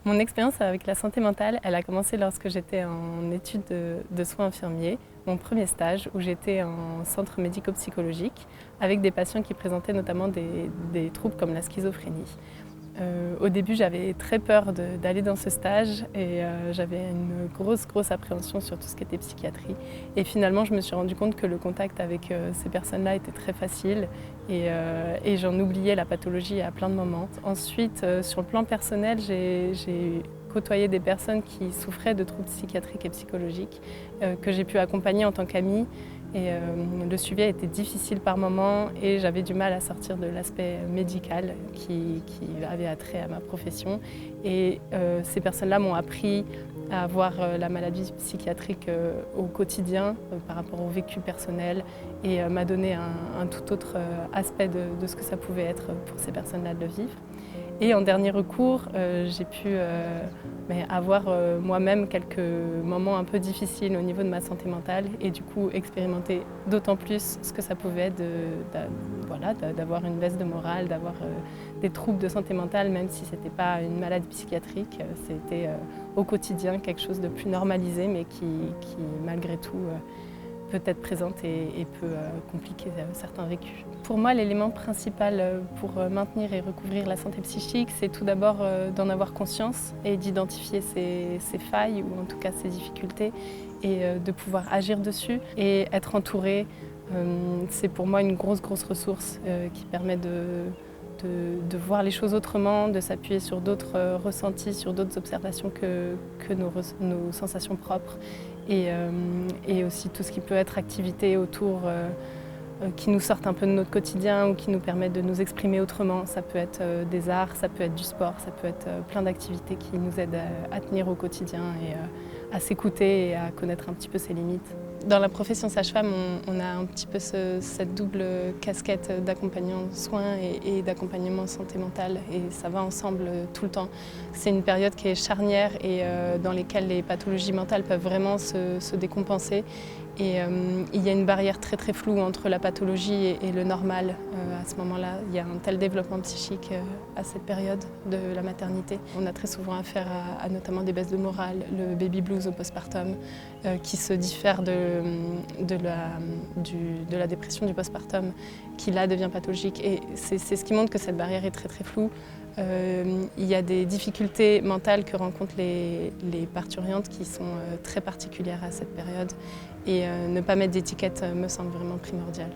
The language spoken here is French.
Mon expérience avec la santé mentale, elle a commencé lorsque j'étais en études de soins infirmiers, mon premier stage où j'étais en centre médico-psychologique avec des patients qui présentaient notamment des troubles comme la schizophrénie. Au début, j'avais très peur d'aller dans ce stage et j'avais une grosse appréhension sur tout ce qui était psychiatrie. Et finalement, je me suis rendu compte que le contact avec ces personnes-là était très facile et j'en oubliais la pathologie à plein de moments. Ensuite, sur le plan personnel, j'ai côtoyé des personnes qui souffraient de troubles psychiatriques et psychologiques que j'ai pu accompagner en tant qu'amie. Et le suivi a été difficile par moments et j'avais du mal à sortir de l'aspect médical qui avait attrait à ma profession. Et ces personnes-là m'ont appris à voir la maladie psychiatrique au quotidien par rapport au vécu personnel et m'a donné un tout autre aspect de ce que ça pouvait être pour ces personnes-là de le vivre. Et en dernier recours, j'ai pu avoir moi-même quelques moments un peu difficiles au niveau de ma santé mentale et du coup expérimenter d'autant plus ce que ça pouvait être d'avoir une baisse de morale, d'avoir des troubles de santé mentale, même si ce n'était pas une maladie psychiatrique, c'était au quotidien quelque chose de plus normalisé mais qui malgré tout peut être présente et peut compliquer certains vécus. Pour moi, l'élément principal pour maintenir et recouvrir la santé psychique, c'est tout d'abord d'en avoir conscience et d'identifier ses failles ou en tout cas ses difficultés et de pouvoir agir dessus et être entouré. C'est pour moi une grosse ressource qui permet de voir les choses autrement, de s'appuyer sur d'autres ressentis, sur d'autres observations que nos sensations propres et aussi tout ce qui peut être activité autour qui nous sortent un peu de notre quotidien ou qui nous permettent de nous exprimer autrement. Ça peut être des arts, ça peut être du sport, ça peut être plein d'activités qui nous aident à tenir au quotidien et à s'écouter et à connaître un petit peu ses limites. Dans la profession sage-femme, on a un petit peu cette double casquette d'accompagnement soins et d'accompagnement santé mentale et ça va ensemble tout le temps. C'est une période qui est charnière et dans laquelle les pathologies mentales peuvent vraiment se décompenser. Et il y a une barrière très floue entre la pathologie et le normal à ce moment-là. Il y a un tel développement psychique à cette période de la maternité. On a très souvent affaire à notamment des baisses de morale, le baby blues au postpartum, qui se diffère de la dépression du postpartum, qui là devient pathologique. Et c'est ce qui montre que cette barrière est très floue. Il y a des difficultés mentales que rencontrent les parturientes qui sont très particulières à cette période et ne pas mettre d'étiquette me semble vraiment primordial.